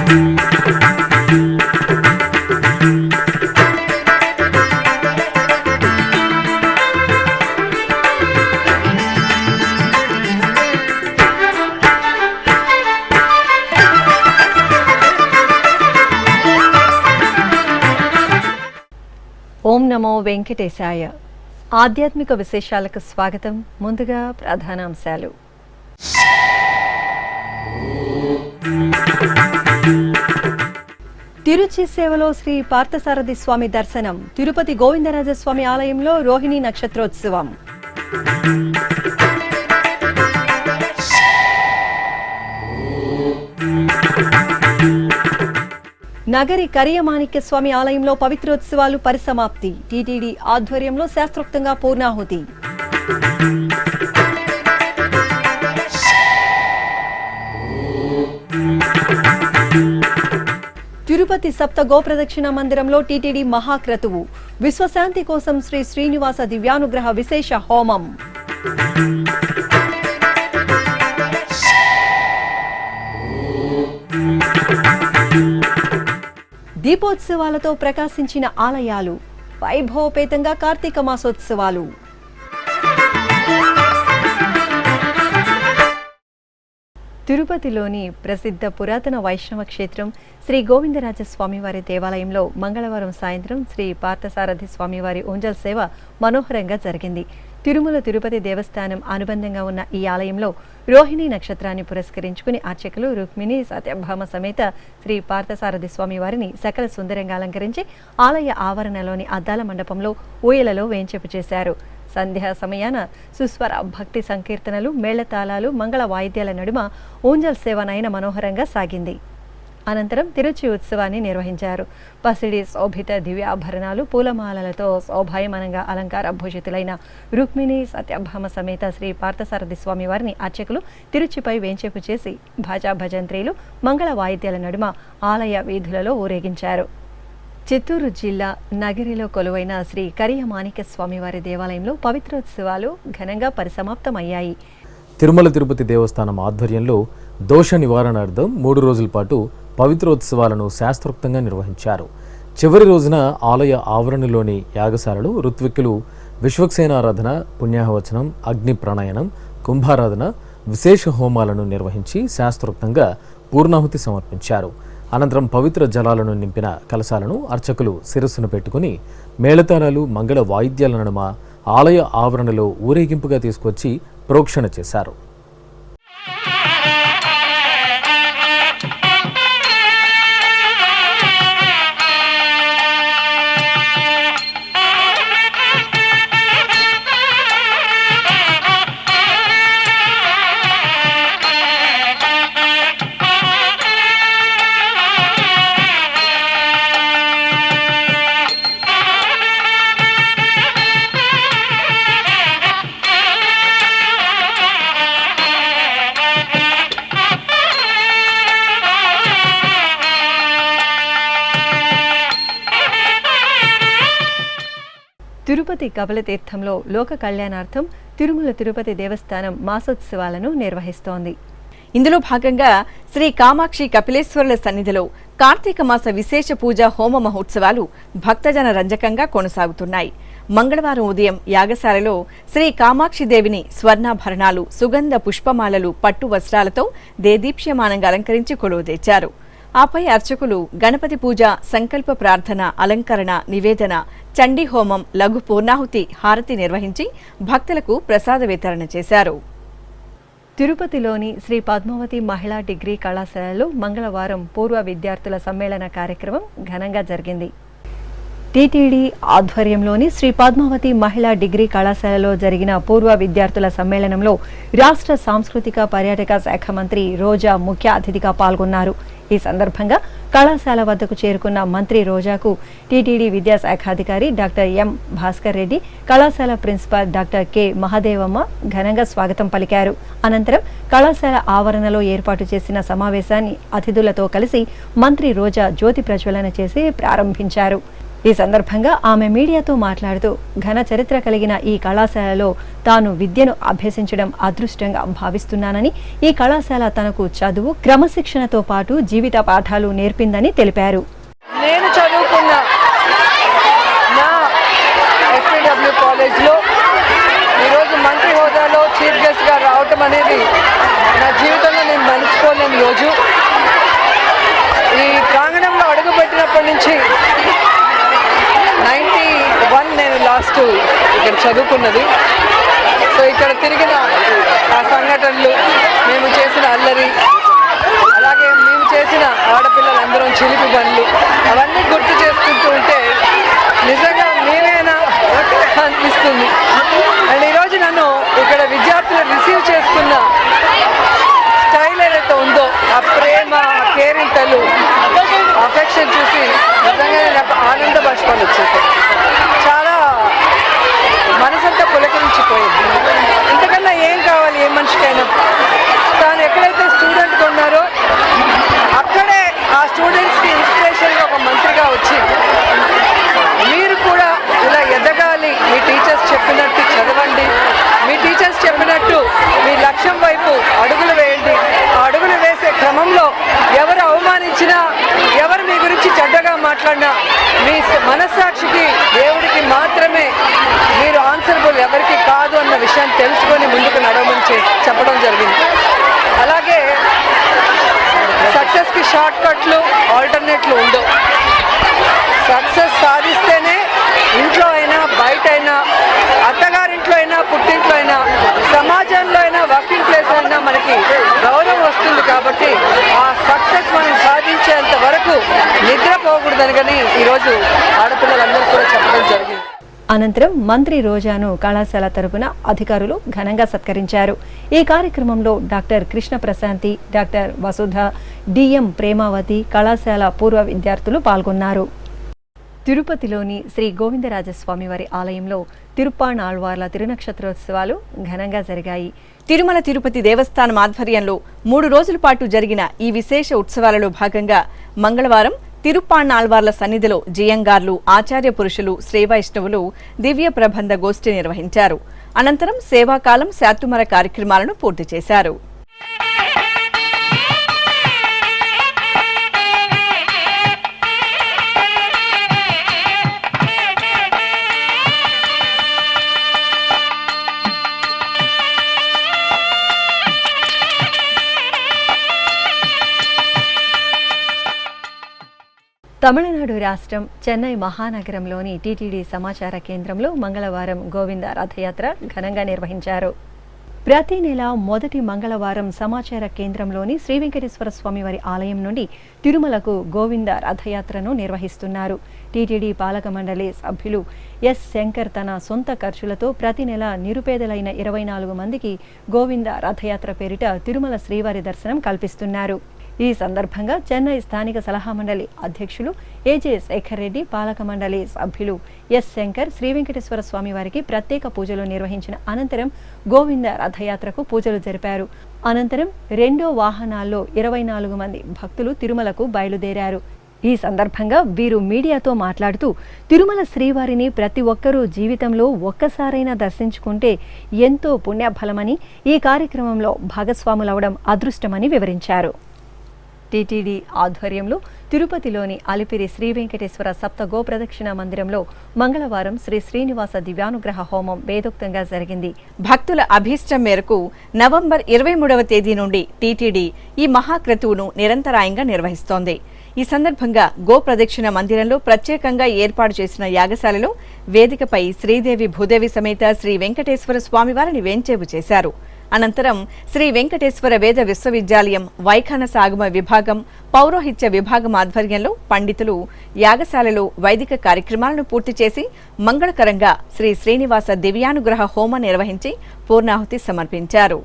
ఓం నమో వెంకటేశాయ. ఆధ్యాత్మిక విశేషాలకు స్వాగతం. ముందుగా ప్రధానాంశాలు. తిరుచి సేవలో శ్రీ పార్థసారథి స్వామి దర్శనం. తిరుపతి గోవిందరాజస్వామి ఆలయంలో రోహిణి నక్షత్రోత్సవం. నగరి కరియమాణిక్య స్వామి ఆలయంలో పవిత్రోత్సవాలు పరిసమాప్తి. టీటీడీ ఆధ్వర్యంలో శాస్త్రోక్తంగా పూర్ణాహుతి. తిరుపతి సప్త గోప్రదక్షిణ మందిరంలో టీటీడీ మహాక్రతువు. విశ్వశాంతి కోసం శ్రీ శ్రీనివాస దివ్యానుగ్రహ విశేష హోమం. దీపోత్సవాలతో ప్రకాశించిన ఆలయాలు. వైభవపేతంగా కార్తీక మాసోత్సవాలు. తిరుపతిలోని ప్రసిద్ధ పురాతన వైష్ణవ క్షేత్రం శ్రీ గోవిందరాజస్వామివారి దేవాలయంలో మంగళవారం సాయంత్రం శ్రీ పార్థసారథి స్వామివారి ఊంజల్ సేవ మనోహరంగా జరిగింది. తిరుమల తిరుపతి దేవస్థానం అనుబంధంగా ఉన్న ఈ ఆలయంలో రోహిణి నక్షత్రాన్ని పురస్కరించుకుని అర్చకులు రుక్మిణి సత్యభామ సమేత శ్రీ పార్థసారథి స్వామి వారిని సకల సుందరంగా అలంకరించి ఆలయ ఆవరణలోని అద్దాల మండపంలో ఊయలలో వేంచేపు చేశారు. సంధ్యా సమయాన సుస్వర భక్తి సంకీర్తనలు, మేళతాళాలు, మంగళ వాయిద్యాల నడుమ ఊంజల్ సేవ నయన మనోహరంగా సాగింది. అనంతరం తిరుచి ఉత్సవాన్ని నిర్వహించారు. పసిడి శోభిత దివ్యాభరణాలు, పూలమాలలతో శోభాయమానంగా అలంకార భూషితులైన రుక్మిణి సత్యభామ సమేత శ్రీ పార్థసారథి స్వామి వారిని అర్చకులు తిరుచిపై వేంచేపు చేసి భాజా భజంత్రీలు, మంగళ వాయిద్యాల నడుమ ఆలయ వీధులలో ఊరేగించారు. చిత్తూరు జిల్లా నగిరిలో కొలువైన శ్రీ కరియమాణిక్య స్వామివారి దేవాలయంలో పవిత్రోత్సవాలు ఘనంగా పరిసమాప్తమయ్యాయి. తిరుమల తిరుపతి దేవస్థానం ఆధ్వర్యంలో దోష నివారణార్థం 3 రోజుల పాటు పవిత్రోత్సవాలను శాస్త్రోక్తంగా నిర్వహించారు. చివరి రోజున ఆలయ ఆవరణలోని యాగశాలలో ఋత్విక్కులు విశ్వక్సేనారాధన, పుణ్యాహవచనం, అగ్ని ప్రాణాయనం, కుంభారాధన, విశేష హోమాలను నిర్వహించి శాస్త్రోక్తంగా పూర్ణాహుతి సమర్పించారు. అనంతరం పవిత్ర జలాలను నింపిన కలశాలను అర్చకులు శిరస్సును పెట్టుకుని మేళతాళాలు, మంగళ వాయిద్యాల నడుమ ఆలయ ఆవరణలో ఊరేగింపుగా తీసుకొచ్చి ప్రోక్షణ చేశారు. తిరుపతి కపిలతీర్థంలో లోక కళ్యాణార్థం తిరుమల తిరుపతి దేవస్థానం మాసోత్సవాలను నిర్వహిస్తోంది. ఇందులో భాగంగా శ్రీ కామాక్షి కపిలేశ్వరుల సన్నిధిలో కార్తీక మాస విశేష పూజ హోమ మహోత్సవాలు భక్తజన రంజకంగా కొనసాగుతున్నాయి. మంగళవారం ఉదయం యాగశాలలో శ్రీ కామాక్షి దేవిని స్వర్ణాభరణాలు, సుగంధ పుష్పమాలలు, పట్టు వస్త్రాలతో దేదీప్యమానంగా అలంకరించి కొలువు తెచ్చారు. ఆపై అర్చకులు గణపతి పూజ, సంకల్ప ప్రార్థన, అలంకరణ, నివేదన, చండీ హోమం, లఘు పూర్ణాహుతి, హారతి నిర్వహించి భక్తులకు ప్రసాద వితరణ చేశారు. తిరుపతిలోని శ్రీ పద్మావతి మహిళా డిగ్రీ కళాశాలలో మంగళవారం పూర్వ విద్యార్థుల సమ్మేళన కార్యక్రమం ఘనంగా జరిగింది. టీటీడీ ఆధ్వర్యంలోని శ్రీ పద్మావతి మహిళా డిగ్రీ కళాశాలలో జరిగిన పూర్వ విద్యార్థుల సమ్మేళనంలో రాష్ట్ర సాంస్కృతిక పర్యాటక శాఖ మంత్రి రోజా ముఖ్య అతిథిగా పాల్గొన్నారు. ఈ సందర్భంగా కళాశాల వద్దకు చేరుకున్న మంత్రి రోజాకు టీటీడీ విద్యాశాఖాధికారి డాక్టర్ ఎం భాస్కర్ రెడ్డి, కళాశాల ప్రిన్సిపాల్ డాక్టర్ కె మహాదేవమ్మ ఘనంగా స్వాగతం పలికారు. అనంతరం కళాశాల ఆవరణలో ఏర్పాటు చేసిన సమావేశాన్ని అతిథులతో కలిసి మంత్రి రోజా జ్యోతి ప్రజ్వలన చేసి ప్రారంభించారు. ఈ సందర్భంగా ఆమె మీడియాతో మాట్లాడుతూ ఘన చరిత్ర కలిగిన ఈ కళాశాలలో తాను విద్యను అభ్యసించడం అదృష్టంగా భావిస్తున్నానని, ఈ కళాశాల తనకు చదువు, క్రమశిక్షణతో పాటు జీవిత పాఠాలు నేర్పిందని తెలిపారు. నేను చదువుకున్న నా ఎస్పీడబ్ల్యూ కాలేజ్లో ఈరోజు మంత్రి హోదాలో చీఫ్ గెస్ట్గా రావటం అనేది నా జీవితంలో నేను మర్చిపోలేని రోజు. ఈ ప్రాంగణంలో అడుగుపెట్టినప్పటి నుంచి 91 నేను లాస్ట్ ఇక్కడ చదువుకున్నది. సో ఇక్కడ తిరిగిన ఆ సంఘటనలు, మేము చేసిన అల్లరి, అలాగే మేము చేసిన ఆడపిల్లలందరం చిలిపి పనులు, అవన్నీ గుర్తు చేసుకుంటూ ఉంటే నిజంగా మేమేనా అనిపిస్తుంది. అండ్ ఈరోజు నన్ను ఇక్కడ విద్యార్థులు రిసీవ్ చేసుకున్న స్టైల్ ఏదైతే ఉందో, ఆ ప్రేమ, కేరింతలు, అఫెక్షన్ చూసి నిజంగా నాకు ఆనంద బాష్పాలు వచ్చేసాయి. చాలా మనసంతా పులకరించిపోయింది. ఇంతకన్నా ఏం కావాలి ఏ మనిషికైనా? తాను ఎక్కడైతే స్టూడెంట్గా ఉన్నారో అక్కడే ఆ స్టూడెంట్స్కి ఇన్స్పిరేషన్గా ఒక మంత్రిగా వచ్చి మీరు కూడా ఇలా ఎదగాలి, మీ టీచర్స్ చెప్పినట్టు చదవండి, మీ టీచర్స్ చెప్పినట్టు మీ లక్ష్యం వైపు అడుగులు వేయండి. ఆ అడుగులు వేసే క్రమంలో ఎవరు అవమానించినా, ఎవరు మీ గురించి చెడ్డగా మాట్లాడినా మీ మనస్సాక్షికి, దేవుడికి మాత్రమే మీరు ఆన్సరబుల్, ఎవరికి కాదు అన్న విషయాన్ని తెలుసుకొని ముందుకు నడవమని చెప్పడం జరిగింది. అలాగే సక్సెస్కి షార్ట్ కట్లు, ఆల్టర్నేట్లు ఉండవు. సక్సెస్ సాధిస్తేనే ఇంట్లో అయినా, బయట అయినా, అత్తగారింట్లో అయినా, పుట్టింట్లో అయినా, సమాజంలో అయినా, వర్కింగ్ ప్లేస్ అయినా మనకి గౌరవం వస్తుంది. కాబట్టి ఆ సక్సెస్ మనం సాధించేంత వరకు నిద్రపోకూడదని కానీ ఈరోజు ఆడపిల్లలందరూ కూడా చెప్పడం జరిగింది. అనంతరం మంత్రి రోజాను కళాశాల తరపున అధికారులు ఘనంగా సత్కరించారు. ఈ కార్యక్రమంలో డాక్టర్ కృష్ణ ప్రశాంతి, డాక్టర్ వసుధ, డిఎం ప్రేమావతి, కళాశాల పూర్వ విద్యార్థులు పాల్గొన్నారు. తిరుపతిలోని శ్రీ గోవిందరాజస్వామి వారి ఆలయంలో తిరుప్పాణాళ్వార్ల తిరునక్షత్రోత్సవాలు ఘనంగా జరిగాయి. తిరుమల తిరుపతి దేవస్థానం ఆధ్వర్యంలో 3 రోజుల పాటు జరిగిన ఈ విశేష ఉత్సవాలలో భాగంగా మంగళవారం తిరుప్పాణాళ్వార్ల సన్నిధిలో జియంగార్లు, ఆచార్య పురుషులు, శ్రీవైష్ణవులు దివ్య ప్రబంధ గోష్ఠి నిర్వహించారు. అనంతరం సేవాకాలం, శాతుమర కార్యక్రమాలను పూర్తి చేశారు. తమిళనాడు రాష్ట్రం చెన్నై మహానగరంలోని టీటీడీ సమాచార కేంద్రంలో మంగళవారం గోవింద రథయాత్ర ఘనంగా నిర్వహించారు. ప్రతి నెల మొదటి మంగళవారం సమాచార కేంద్రంలోని శ్రీ వెంకటేశ్వర స్వామి వారి ఆలయం నుండి తిరుమలకు గోవింద రథయాత్రను నిర్వహిస్తున్నారు. టీటీడీ పాలక మండలి సభ్యులు ఎస్ శంకర్ తన సొంత ఖర్చులతో ప్రతి నెల నిరుపేదలైన 24 మందికి గోవింద రథయాత్ర పేరిట తిరుమల శ్రీవారి దర్శనం కల్పిస్తున్నారు. ఈ సందర్భంగా చెన్నై స్థానిక సలహా మండలి అధ్యక్షులు ఏజే శేఖర్ రెడ్డి, పాలక మండలి సభ్యులు ఎస్ శంకర్ శ్రీ వెంకటేశ్వర స్వామి వారికి ప్రత్యేక పూజలు నిర్వహించిన అనంతరం గోవింద రథయాత్రకు పూజలు జరిపారు. అనంతరం 2వ వాహనాల్లో 24 మంది భక్తులు తిరుమలకు బయలుదేరారు. ఈ సందర్భంగా వీరు మీడియాతో మాట్లాడుతూ తిరుమల శ్రీవారిని ప్రతి ఒక్కరూ జీవితంలో ఒక్కసారైనా దర్శించుకుంటే ఎంతో పుణ్యఫలమని, ఈ కార్యక్రమంలో భాగస్వాములవడం అదృష్టమని వివరించారు. టీటీడీ ఆధ్వర్యంలో తిరుపతిలోని అలిపిరి శ్రీ వెంకటేశ్వర సప్త గోప్రదక్షిణ మందిరంలో మంగళవారం శ్రీ శ్రీనివాస దివ్యానుగ్రహ హోమం వేదోక్తంగా జరిగింది. భక్తుల అభీష్టం మేరకు నవంబర్ 23వ తేదీ నుండి టీటీడీ ఈ మహాక్రతువును నిరంతరాయంగా నిర్వహిస్తోంది. ఈ సందర్భంగా గోప్రదక్షిణ మందిరంలో ప్రత్యేకంగా ఏర్పాటు చేసిన యాగశాలలో వేదికపై శ్రీదేవి భూదేవి సమేత శ్రీ వెంకటేశ్వర స్వామివారిని వేంచేపు చేశారు. అనంతరం శ్రీ వెంకటేశ్వర వేద విశ్వవిద్యాలయం వైఖానస ఆగమ విభాగం, పౌరోహిత్య విభాగం ఆధ్వర్యంలో పండితులు యాగశాలలో వైదిక కార్యక్రమాలను పూర్తి చేసి మంగళకరంగా శ్రీ శ్రీనివాస దివ్యానుగ్రహ హోమ నిర్వహించి పూర్ణాహుతి సమర్పించారు.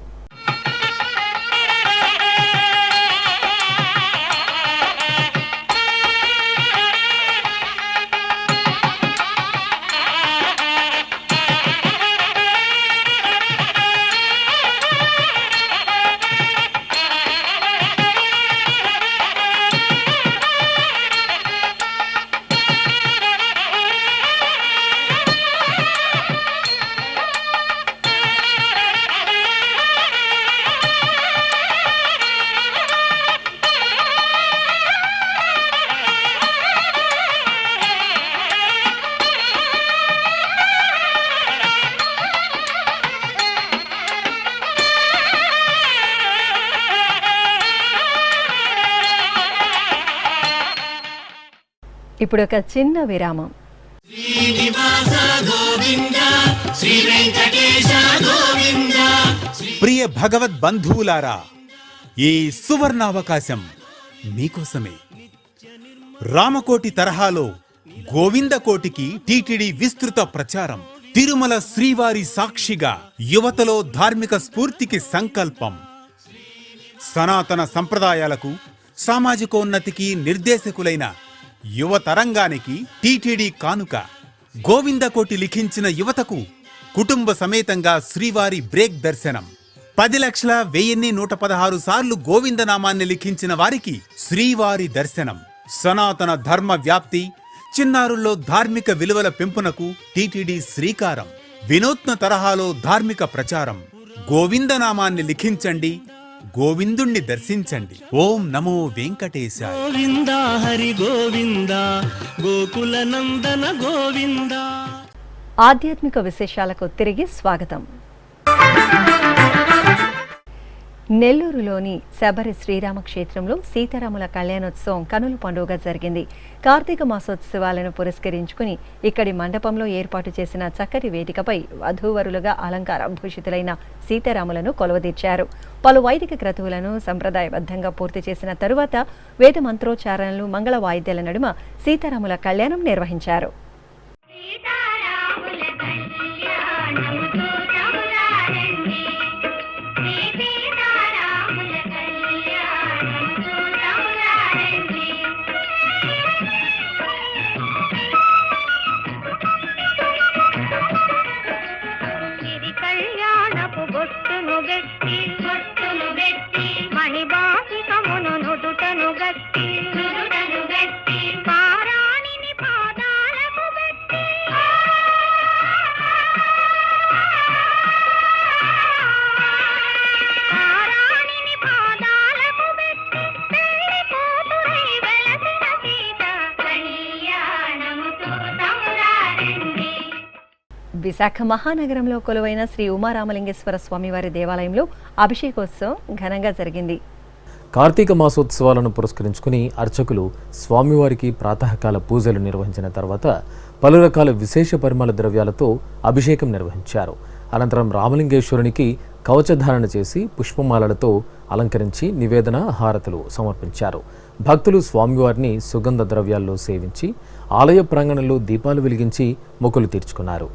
ఇప్పుడు ఒక చిన్న విరామం. ప్రియ భగవద్ బంధువులారా, ఈ సువర్ణావకాశం మీకోసమే. రామకోటి తరహాలో గోవిందకోటికి టీటీడీ విస్తృత ప్రచారం. తిరుమల శ్రీవారి సాక్షిగా యువతలో ధార్మిక స్ఫూర్తికి సంకల్పం. సనాతన సంప్రదాయాలకు, సామాజికోన్నతికి నిర్దేశకులైన యువతరంగానికి టీటీడీ కానుక. గోవిందకోటి లిఖించిన యువతకు కుటుంబ సమేతంగా శ్రీవారి బ్రేక్ దర్శనం. 10,01,116 సార్లు గోవిందనామాన్ని లిఖించిన వారికి శ్రీవారి దర్శనం. సనాతన ధర్మ వ్యాప్తి, చిన్నారుల్లో ధార్మిక విలువల పెంపునకు టీటీడీ శ్రీకారం. వినూత్న తరహాలో ధార్మిక ప్రచారం. గోవిందనామాన్ని లిఖించండి, గోవిందుణ్ణి దర్శించండి. ఓం నమో వెంకటేశాయ. గోవింద హరి గోవింద, గోకుల నందన గోవింద. ఆధ్యాత్మిక విశేషాలకు తిరిగి స్వాగతం. నెల్లూరులోని శబరి శ్రీరామ క్షేత్రంలో సీతారాముల కళ్యాణోత్సవం కనుల పండుగగా జరిగింది. కార్తీక మాసోత్సవాలను పురస్కరించుకుని ఇక్కడి మండపంలో ఏర్పాటు చేసిన చక్కటి వేదికపై వధూవరులుగా అలంకార భూషితులైన సీతారాములను కొలువదీర్చారు. పలు వైదిక క్రతువులను సంప్రదాయబద్ధంగా పూర్తి చేసిన తరువాత వేద మంత్రోచ్చారణలు, మంగళ వాయిద్యాల నడుమ సీతారాముల కళ్యాణం నిర్వహించారు. విశాఖ మహానగరంలో కొలువైన శ్రీ ఉమారామలింగేశ్వర స్వామివారి దేవాలయంలో అభిషేకోత్సవం ఘనంగా జరిగింది. కార్తీక మాసోత్సవాలను పురస్కరించుకుని అర్చకులు స్వామివారికి ప్రాతకాల పూజలు నిర్వహించిన తర్వాత పలు రకాల విశేష పరిమళ ద్రవ్యాలతో అభిషేకం నిర్వహించారు. అనంతరం రామలింగేశ్వరునికి కవచధారణ చేసి పుష్పమాలలతో అలంకరించి నివేదన, హారతులు సమర్పించారు. భక్తులు స్వామివారిని సుగంధ ద్రవ్యాల్లో సేవించి ఆలయ ప్రాంగణంలో దీపాలు వెలిగించి మొక్కులు తీర్చుకున్నారు.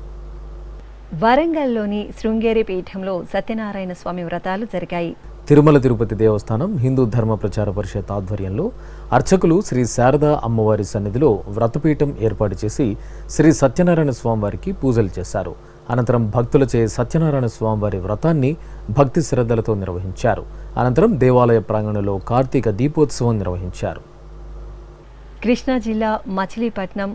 వరంగల్లోని శృంగేరి పీఠంలో సత్యనారాయణ స్వామి వ్రతాలు జరిగాయి. తిరుమల తిరుపతి దేవస్థానం హిందూ ధర్మ ప్రచార పరిషత్ ఆధ్వర్యంలో అర్చకులు శ్రీ శారదా అమ్మవారి సన్నిధిలో వ్రతపీఠం ఏర్పాటు చేసి శ్రీ సత్యనారాయణ స్వామివారికి పూజలు చేశారు. అనంతరం భక్తులచే సత్యనారాయణ స్వామివారి వ్రతాన్ని భక్తి శ్రద్ధలతో నిర్వహించారు. అనంతరం దేవాలయ ప్రాంగణంలో కార్తీక దీపోత్సవం నిర్వహించారు. కృష్ణా జిల్లా మచిలీపట్నం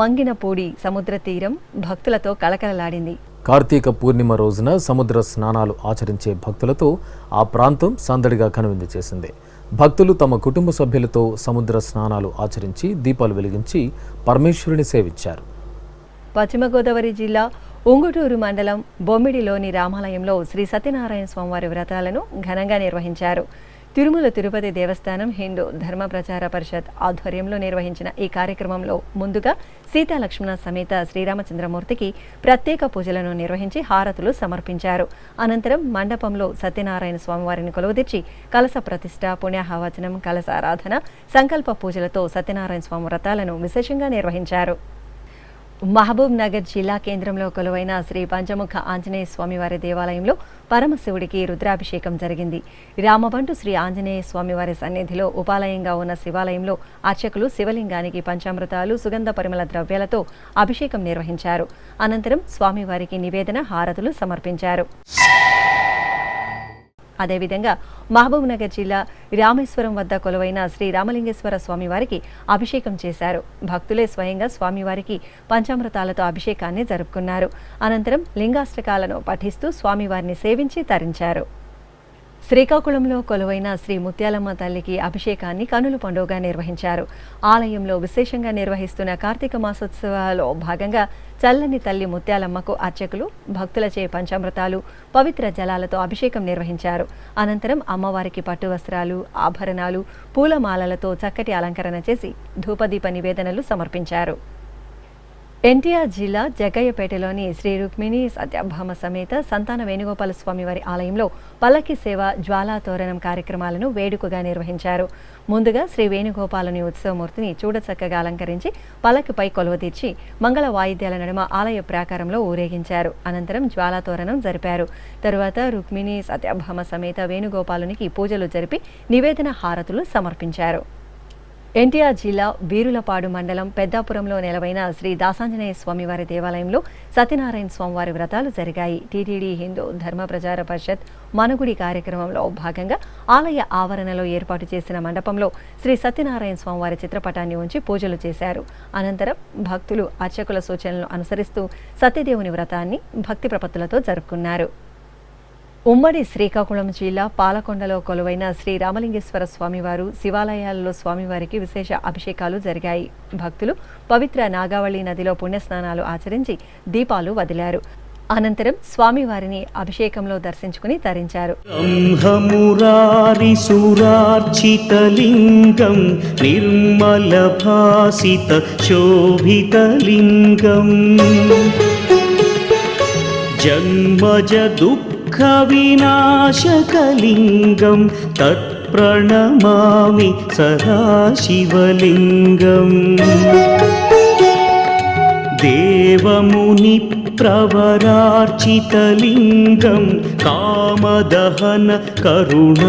మంగినపూడి సముద్ర తీరం భక్తులతో కలకలలాడింది. కార్తీక పూర్ణిమ రోజున సముద్ర స్నానాలు ఆచరించే భక్తులతో ఆ ప్రాంతం సందడిగా కనువిందు చేసింది. భక్తులు తమ కుటుంబ సభ్యులతో సముద్ర స్నానాలు ఆచరించి దీపాలు వెలిగించి పరమేశ్వరుని సేవించారు. పశ్చిమ గోదావరి జిల్లా ఉంగుటూరు మండలం బొమ్మిడిలోని రామాలయంలో శ్రీ సత్యనారాయణ స్వామివారి వ్రతాలను ఘనంగా నిర్వహించారు. తిరుమల తిరుపతి దేవస్థానం హిందూ ధర్మ ప్రచార పరిషత్ ఆధ్వర్యంలో నిర్వహించిన ఈ కార్యక్రమంలో ముందుగా సీతాలక్ష్మణ సమేత శ్రీరామచంద్రమూర్తికి ప్రత్యేక పూజలను నిర్వహించి హారతులు సమర్పించారు. అనంతరం మండపంలో సత్యనారాయణ స్వామివారిని కొలువుదీర్చి కలశ ప్రతిష్ఠ, పుణ్యాహవచనం, కలశారాధన, సంకల్ప పూజలతో సత్యనారాయణ స్వామి వ్రతాలను విశేషంగా నిర్వహించారు. మహబూబ్ నగర్ జిల్లా కేంద్రంలో కొలువైన శ్రీ పంచముఖ ఆంజనేయ స్వామివారి దేవాలయంలో పరమశివుడికి రుద్రాభిషేకం జరిగింది. రామబంటు శ్రీ ఆంజనేయ స్వామివారి సన్నిధిలో ఉపాలయంగా ఉన్న శివాలయంలో అర్చకులు శివలింగానికి పంచామృతాలు, సుగంధ పరిమళ ద్రవ్యాలతో అభిషేకం నిర్వహించారు. అనంతరం స్వామివారికి నివేదన, హారతులు సమర్పించారు. అదేవిధంగా మహబూబ్ నగర్ జిల్లా రామేశ్వరం వద్ద కొలువైన శ్రీ రామలింగేశ్వర స్వామివారికి అభిషేకం చేశారు. భక్తులే స్వయంగా స్వామివారికి పంచామృతాలతో అభిషేకాన్ని జరుపుకున్నారు. అనంతరం లింగాష్టకాలను పఠిస్తూ స్వామివారిని సేవించి తరించారు. శ్రీకాకుళంలో కొలువైన శ్రీ ముత్యాలమ్మ తల్లికి అభిషేకాన్ని కనుల పండుగగా నిర్వహించారు. ఆలయంలో విశేషంగా నిర్వహిస్తున్న కార్తీక మాసోత్సవాల్లో భాగంగా చల్లని తల్లి ముత్యాలమ్మకు అర్చకులు భక్తులచే పంచామృతాలు, పవిత్ర జలాలతో అభిషేకం నిర్వహించారు. అనంతరం అమ్మవారికి పట్టు వస్త్రాలు, ఆభరణాలు, పూలమాలలతో చక్కటి అలంకరణ చేసి ధూపదీప నివేదనలు సమర్పించారు. ఎన్టీఆర్ జిల్లా జగ్గయ్యపేటలోని శ్రీ రుక్మిణి సత్యభామ సమేత సంతాన వేణుగోపాల స్వామివారి ఆలయంలో పల్లకి సేవ, జ్వాలా తోరణం కార్యక్రమాలను వేడుకగా నిర్వహించారు. ముందుగా శ్రీ వేణుగోపాలుని ఉత్సవమూర్తిని చూడచక్కగా అలంకరించి పల్లకిపై కొలువతీర్చి మంగళ వాయిద్యాల నడుమ ఆలయ ప్రాకారంలో ఊరేగించారు. అనంతరం జ్వాలా తోరణం జరిపారు. తరువాత రుక్మిణి సత్యభామ సమేత వేణుగోపాలునికి పూజలు జరిపి నివేదన హారతులు సమర్పించారు. ఎన్టీఆర్ జిల్లా వీరులపాడు మండలం పెద్దాపురంలో నెలవైన శ్రీ దాసాంజనేయ స్వామివారి దేవాలయంలో సత్యనారాయణ స్వామివారి వ్రతాలు జరిగాయి. టీటీడీ హిందూ ధర్మ ప్రచార పరిషత్ మనగుడి కార్యక్రమంలో భాగంగా ఆలయ ఆవరణలో ఏర్పాటు చేసిన మండపంలో శ్రీ సత్యనారాయణ స్వామివారి చిత్రపటాన్ని ఉంచి పూజలు చేశారు. అనంతరం భక్తులు అర్చకుల సూచనలను అనుసరిస్తూ సత్యదేవుని వ్రతాన్ని భక్తి ప్రపత్తులతో జరుపుకున్నారు. ఉమ్మడి శ్రీకాకుళం జిల్లా పాలకొండలో కొలువైన శ్రీ రామలింగేశ్వర స్వామివారు శివాలయాలలో స్వామివారికి విశేష అభిషేకాలు జరిగాయి. భక్తులు పవిత్ర నాగావళి నదిలో పుణ్యస్నానాలు ఆచరించి దీపాలు వదిలారు. అనంతరం స్వామివారిని అభిషేకంలో దర్శించుకుని తరించారు. బ్రహ్మమురారిసురార్చితలింగం నిర్మల భాసిత శోభితలింగం జన్మజ దుఃఖ వినాశకలింగం తత్ప్రణమామి సదాశివలింగం దేవముని ప్రవరార్చితలింగం కామదహన కరుణాకరలింగం.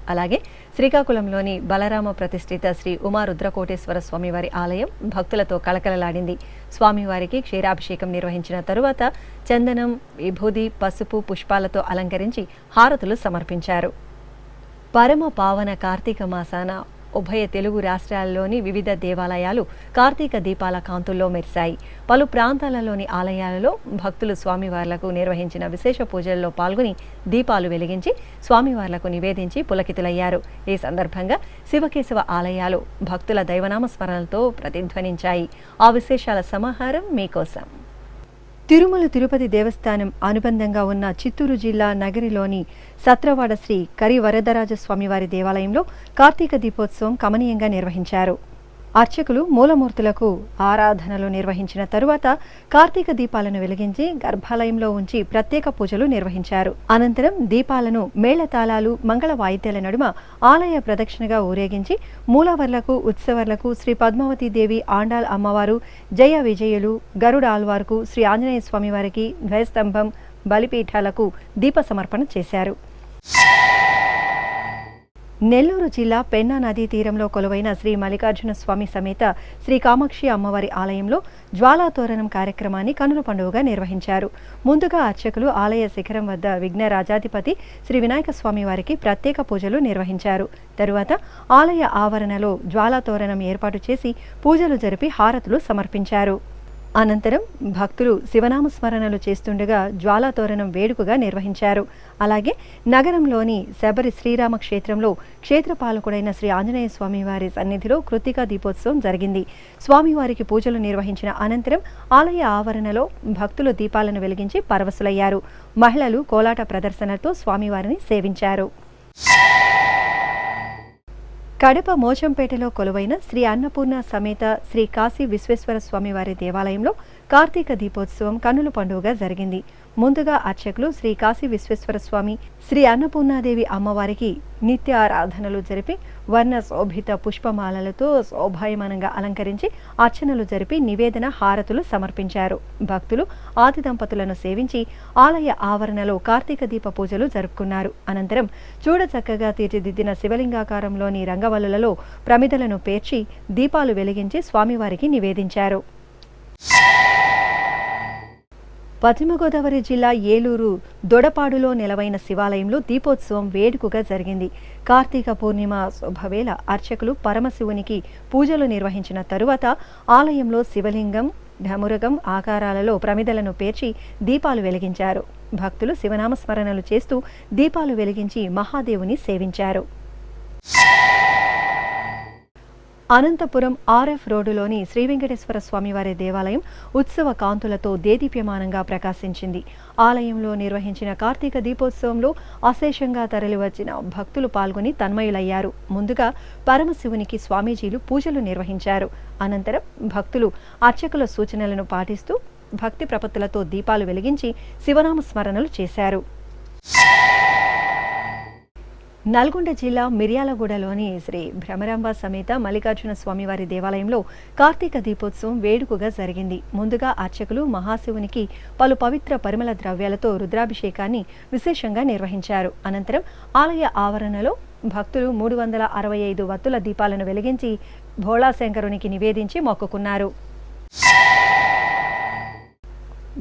అలాగే శ్రీకాకుళంలోని బలరామ ప్రతిష్ఠిత శ్రీ ఉమా రుద్రకోటేశ్వర స్వామివారి ఆలయం భక్తులతో కళకళలాడింది. స్వామివారికి క్షీరాభిషేకం నిర్వహించిన తరువాత చందనం, విభూది, పసుపు, పుష్పాలతో అలంకరించి హారతులు సమర్పించారు. పరమ పావన కార్తీక మాసాన ఉభయ తెలుగు రాష్ట్రాల్లోని వివిధ దేవాలయాలు కార్తీక దీపాల కాంతుల్లో మెరిశాయి. పలు ప్రాంతాలలోని ఆలయాలలో భక్తులు స్వామివార్లకు నిర్వహించిన విశేష పూజల్లో పాల్గొని దీపాలు వెలిగించి స్వామివార్లకు నివేదించి పులకితులయ్యారు. ఈ సందర్భంగా శివకేశవ ఆలయాలు భక్తుల దైవనామ స్మరణలతో ప్రతిధ్వనించాయి. ఆ విశేషాల సమాహారం మీకోసం. తిరుమల తిరుపతి దేవస్థానం అనుబంధంగా ఉన్న చిత్తూరు జిల్లా నగరిలోని సత్రవాడ శ్రీ కరి వరదరాజ స్వామివారి దేవాలయంలో కార్తీక దీపోత్సవం కమనీయంగా నిర్వహించారు. అర్చకులు మూలమూర్తులకు ఆరాధనలు నిర్వహించిన తరువాత కార్తీక దీపాలను వెలిగించి గర్భాలయంలో ఉంచి ప్రత్యేక పూజలు నిర్వహించారు. అనంతరం దీపాలను మేళతాళాలు, మంగళ వాయిద్యాల నడుమ ఆలయ ప్రదక్షిణగా ఊరేగించి మూలవర్లకు, ఉత్సవర్లకు, శ్రీ పద్మావతీ దేవి, ఆండాల్ అమ్మవారు, జయ విజయులు, గరుడ ఆల్వార్కు, శ్రీ ఆంజనేయ స్వామివారికి ధ్వజస్తంభం, బలిపీఠాలకు దీప సమర్పణ చేశారు. నెల్లూరు జిల్లా పెన్నా నదీ తీరంలో కొలువైన శ్రీ మల్లికార్జున స్వామి సమేత శ్రీ కామాక్షి అమ్మవారి ఆలయంలో జ్వాలా తోరణం కార్యక్రమాన్ని కనుల పండుగగా నిర్వహించారు. ముందుగా అర్చకులు ఆలయ శిఖరం వద్ద విఘ్న రాజాధిపతి శ్రీ వినాయక స్వామి వారికి ప్రత్యేక పూజలు నిర్వహించారు. తరువాత ఆలయ ఆవరణలో జ్వాలా తోరణం ఏర్పాటు చేసి పూజలు జరిపి హారతులు సమర్పించారు. అనంతరం భక్తులు శివనామ స్మరణలు చేస్తుండగా జ్వాలా తోరణం వేడుకగా నిర్వహించారు. అలాగే నగరంలోని శబరి శ్రీరామ క్షేత్రంలో క్షేత్రపాలకుడైన శ్రీ ఆంజనేయ స్వామివారి సన్నిధిలో కృత్తికా దీపోత్సవం జరిగింది. స్వామివారికి పూజలు నిర్వహించిన అనంతరం ఆలయ ఆవరణలో భక్తులు దీపాలను వెలిగించి పరవశులయ్యారు. మహిళలు కోలాట ప్రదర్శనలతో స్వామివారిని సేవించారు. కడప మోచంపేటలో కొలువైన శ్రీ అన్నపూర్ణ సమేత శ్రీ కాశీ విశ్వేశ్వర స్వామివారి దేవాలయంలో కార్తీక దీపోత్సవం కన్నుల పండుగగా జరిగింది. ముందుగా అర్చకులు శ్రీ కాశీ విశ్వేశ్వర స్వామి, శ్రీ అన్నపూర్ణాదేవి అమ్మవారికి నిత్య ఆరాధనలు జరిపి వర్ణ శోభిత పుష్పమాలలతో శోభాయమానంగా అలంకరించి అర్చనలు జరిపి నివేదన హారతులు సమర్పించారు. భక్తులు ఆది దంపతులను సేవించి ఆలయ ఆవరణలో కార్తీక దీప పూజలు జరుపుకున్నారు. అనంతరం చూడచక్కగా తీర్చిదిద్దిన శివలింగాకారంలోని రంగవల్లులలో ప్రమిదలను పేర్చి దీపాలు వెలిగించి స్వామివారికి నివేదించారు. పశ్చిమ గోదావరి జిల్లా ఏలూరు దొడపాడులో నెలవైన శివాలయంలో దీపోత్సవం వేడుకగా జరిగింది. కార్తీక పూర్ణిమ శుభవేళ అర్చకులు పరమశివునికి పూజలు నిర్వహించిన తరువాత ఆలయంలో శివలింగం, ఢమురగం ఆకారాలలో ప్రమిదలను పేర్చి దీపాలు వెలిగించారు. భక్తులు శివనామస్మరణలు చేస్తూ దీపాలు వెలిగించి మహాదేవుని సేవించారు. అనంతపురం ఆర్ఎఫ్ రోడ్డులోని శ్రీ వెంకటేశ్వర స్వామివారి దేవాలయం ఉత్సవ కాంతులతో దేదీప్యమానంగా ప్రకాశించింది. ఆలయంలో నిర్వహించిన కార్తీక దీపోత్సవంలో అశేషంగా తరలివచ్చిన భక్తులు పాల్గొని తన్మయులయ్యారు. ముందుగా పరమశివునికి స్వామీజీలు పూజలు నిర్వహించారు. అనంతరం భక్తులు అర్చకుల సూచనలను పాటిస్తూ భక్తి ప్రపత్తులతో దీపాలు వెలిగించి శివనామ స్మరణలు చేశారు. నల్గొండ జిల్లా మిర్యాలగూడలోని శ్రీ భ్రమరాంబ సమేత మల్లికార్జున స్వామివారి దేవాలయంలో కార్తీక దీపోత్సవం వేడుకగా జరిగింది. ముందుగా అర్చకులు మహాశివునికి పలు పవిత్ర పరిమళ ద్రవ్యాలతో రుద్రాభిషేకాన్ని విశేషంగా నిర్వహించారు. అనంతరం ఆలయ ఆవరణలో భక్తులు 365 వత్తుల దీపాలను వెలిగించి భోళాశంకరునికి నివేదించి మొక్కుకున్నారు.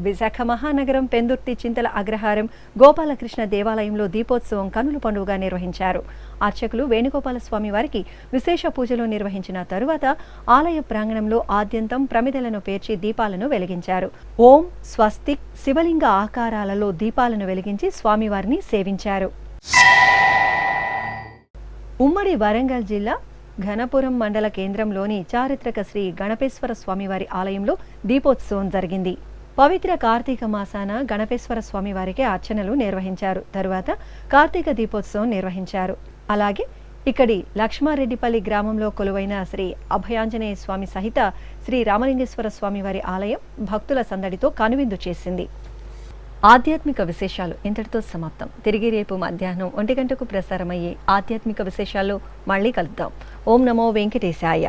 విశాఖ మహానగరం పెందుర్తి చింతల అగ్రహారం గోపాలకృష్ణ దేవాలయంలో దీపోత్సవం కనుల పండుగగా నిర్వహించారు. అర్చకులు వేణుగోపాల స్వామి వారికి విశేష పూజలు నిర్వహించిన తరువాత ఆలయ ప్రాంగణంలో ఆద్యంతం ప్రమిదలను పేర్చి దీపాలను వెలిగించారు. ఓం స్వస్తిక్ శివలింగ ఆకారాలలో దీపాలను వెలిగించి స్వామివారిని సేవించారు. ఉమ్మడి వరంగల్ జిల్లా ఘనపురం మండల కేంద్రంలోని చారిత్రక శ్రీ గణపేశ్వర స్వామివారి ఆలయంలో దీపోత్సవం జరిగింది. పవిత్ర కార్తీక మాసాన గణపేశ్వర స్వామి వారికి అర్చనలు నిర్వహించారు. తరువాత కార్తీక దీపోత్సవం నిర్వహించారు. అలాగే ఇక్కడి లక్ష్మారెడ్డిపల్లి గ్రామంలో కొలువైన శ్రీ అభయాంజనేయ స్వామి సహిత శ్రీ రామలింగేశ్వర స్వామి వారి ఆలయం భక్తుల సందడితో కనువిందు చేసింది. ఆధ్యాత్మిక విశేషాలు ఇంతటితో సమాప్తం. తిరిగి రేపు మధ్యాహ్నం 1 గంటకు ప్రసారమయ్యే ఆధ్యాత్మిక విశేషాల్లో మళ్ళీ కలుద్దాం. ఓం నమో వెంకటేశాయ.